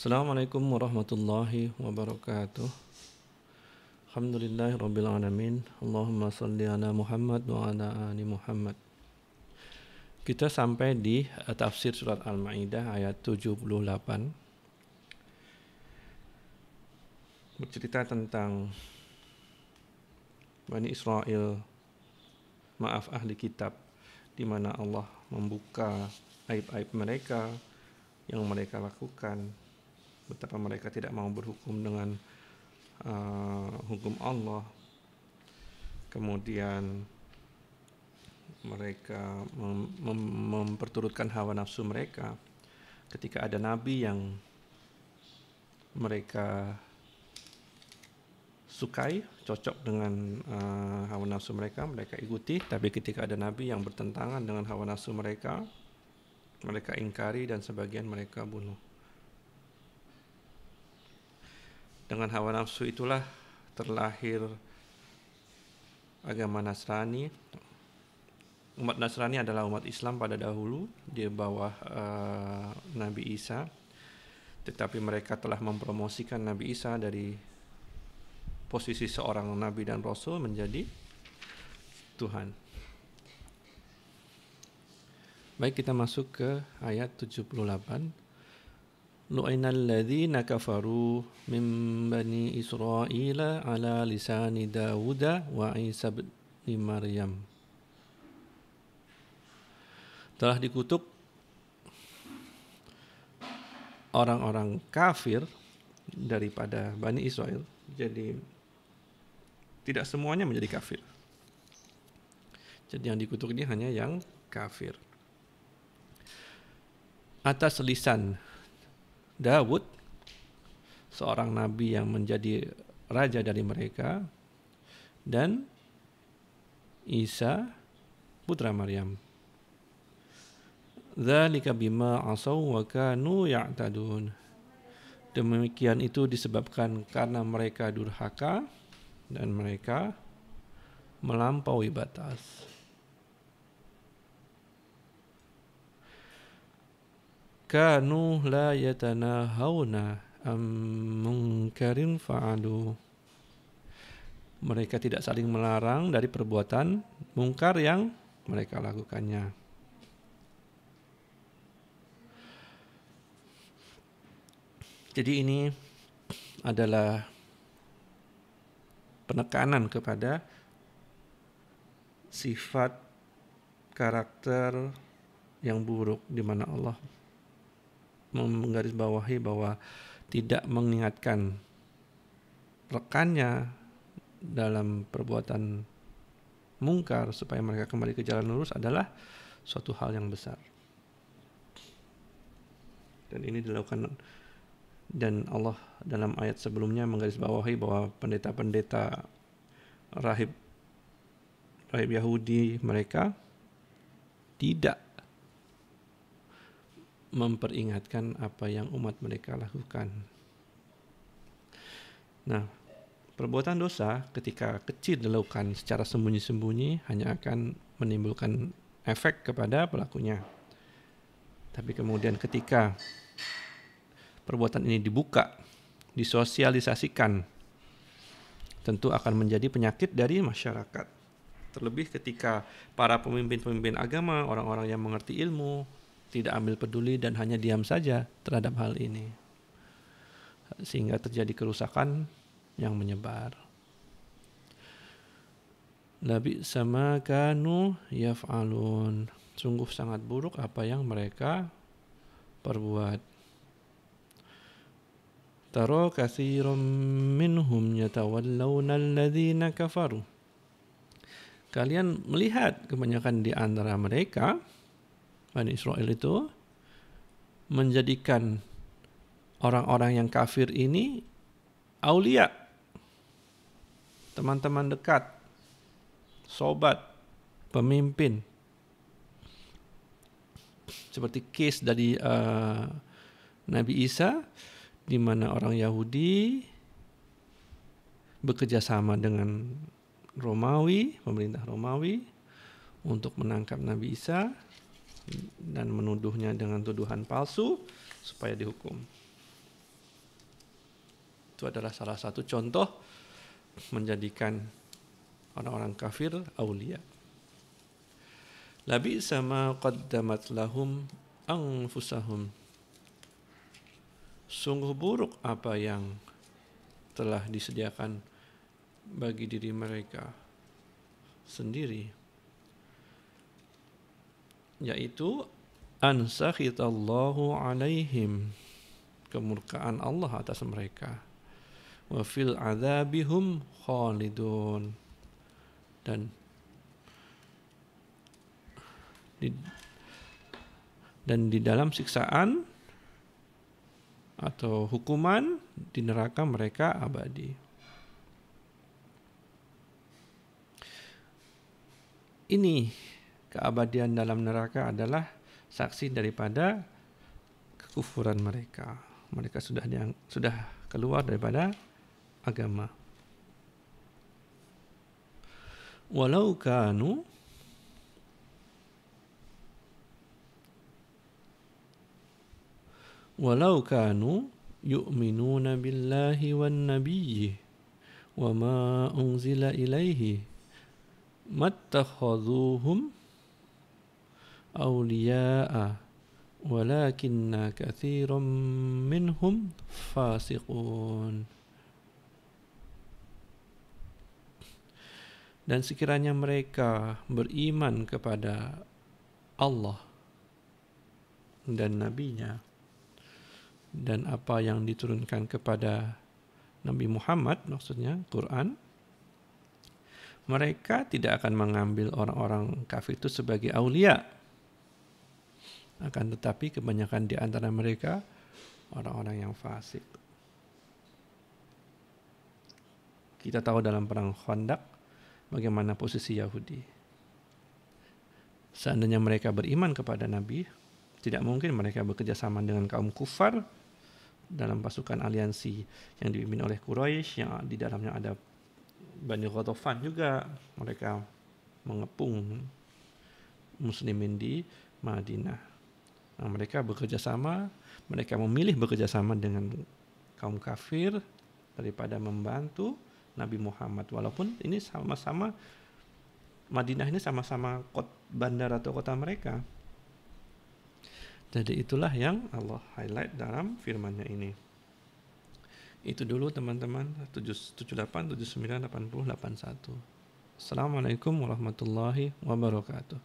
Assalamualaikum warahmatullahi wabarakatuh. Alhamdulillahi rabbil alamin. Allahumma salli ala Muhammad wa ala ali Muhammad. Kita sampai di tafsir surat Al-Maidah ayat 78. Bercerita tentang Bani Israel, maaf ahli kitab, di mana Allah membuka aib-aib mereka yang mereka lakukan, betapa mereka tidak mau berhukum dengan hukum Allah. Kemudian mereka memperturutkan hawa nafsu mereka. Ketika ada nabi yang mereka sukai, cocok dengan hawa nafsu mereka, mereka ikuti. Tapi ketika ada nabi yang bertentangan dengan hawa nafsu mereka, mereka ingkari dan sebagian mereka bunuh. Dengan hawa nafsu itulah terlahir agama Nasrani. Umat Nasrani adalah umat Islam pada dahulu di bawah Nabi Isa. Tetapi mereka telah mempromosikan Nabi Isa dari posisi seorang Nabi dan Rasul menjadi Tuhan. Baik, kita masuk ke ayat 78. Lu'inal ladzina kafaru min bani Israila ala lisani Dawud wa Isa bin Maryam. Telah dikutuk orang-orang kafir daripada Bani Israel. Jadi tidak semuanya menjadi kafir. Jadi yang dikutuk ini hanya yang kafir. Atas lisan Dawud, seorang nabi yang menjadi raja dari mereka, dan Isa putra Maryam. Dzalika bima asaw wa kanu ya'tadun. Demikian itu disebabkan karena mereka durhaka dan mereka melampaui batas. Kanu la yatanahawna am munkarin fa'alu. Mereka tidak saling melarang dari perbuatan mungkar yang mereka lakukannya. Jadi ini adalah penekanan kepada sifat karakter yang buruk, di mana Allah menggarisbawahi bahwa tidak mengingatkan rekannya dalam perbuatan mungkar supaya mereka kembali ke jalan lurus adalah suatu hal yang besar. Dan ini dilakukan, dan Allah dalam ayat sebelumnya menggarisbawahi bahwa pendeta-pendeta rahib Yahudi mereka tidak memperingatkan apa yang umat mereka lakukan. Nah, perbuatan dosa ketika kecil dilakukan secara sembunyi-sembunyi hanya akan menimbulkan efek kepada pelakunya. Tapi kemudian ketika perbuatan ini dibuka, disosialisasikan, tentu akan menjadi penyakit dari masyarakat. Terlebih ketika para pemimpin-pemimpin agama, orang-orang yang mengerti ilmu, tidak ambil peduli dan hanya diam saja terhadap hal ini, sehingga terjadi kerusakan yang menyebar. Labi sama kanu yaf'alun. Sungguh sangat buruk apa yang mereka perbuat. Tara katsiran minhum yatawallawna alladhina kafaru. Kalian melihat kebanyakan di antara mereka, Bani Israel itu, menjadikan orang-orang yang kafir ini aulia, teman-teman dekat, sobat, pemimpin. Seperti case dari Nabi Isa, di mana orang Yahudi bekerja sama dengan Romawi, pemerintah Romawi, untuk menangkap Nabi Isa dan menuduhnya dengan tuduhan palsu supaya dihukum. Itu adalah salah satu contoh menjadikan orang-orang kafir aulia. Labi sama qaddamat lahum anfusahum. Sungguh buruk apa yang telah disediakan bagi diri mereka sendiri, yaitu an sakhitallahu alaihim, kemurkaan Allah atas mereka, wa fil adzabihum khalidun, dan di dalam siksaan atau hukuman di neraka mereka abadi. Ini keabadian dalam neraka adalah saksi daripada kekufuran mereka. Mereka sudah keluar daripada agama. Walau kanu yu'minuna billahi wan nabiyyi wa ma unzila ilaihi mattakhaduhum awliya'a walakinna katsiran minhum fasiqun. Dan sekiranya mereka beriman kepada Allah dan nabinya dan apa yang diturunkan kepada Nabi Muhammad, maksudnya Quran, mereka tidak akan mengambil orang-orang kafir itu sebagai aulia. Akan tetapi kebanyakan di antara mereka orang-orang yang fasik. Kita tahu dalam perang Khandaq bagaimana posisi Yahudi. Seandainya mereka beriman kepada Nabi, tidak mungkin mereka bekerja sama dengan kaum kufar dalam pasukan aliansi yang dipimpin oleh Quraisy, yang di dalamnya ada Bani Ghatafan juga. Mereka mengepung muslimin di Madinah. Nah, mereka bekerja sama, mereka memilih bekerja sama dengan kaum kafir daripada membantu Nabi Muhammad. Walaupun ini sama-sama, Madinah ini sama-sama bandar atau kota mereka. Jadi itulah yang Allah highlight dalam firman-Nya ini. Itu dulu teman-teman, 78, 79, 80, 81. Assalamualaikum warahmatullahi wabarakatuh.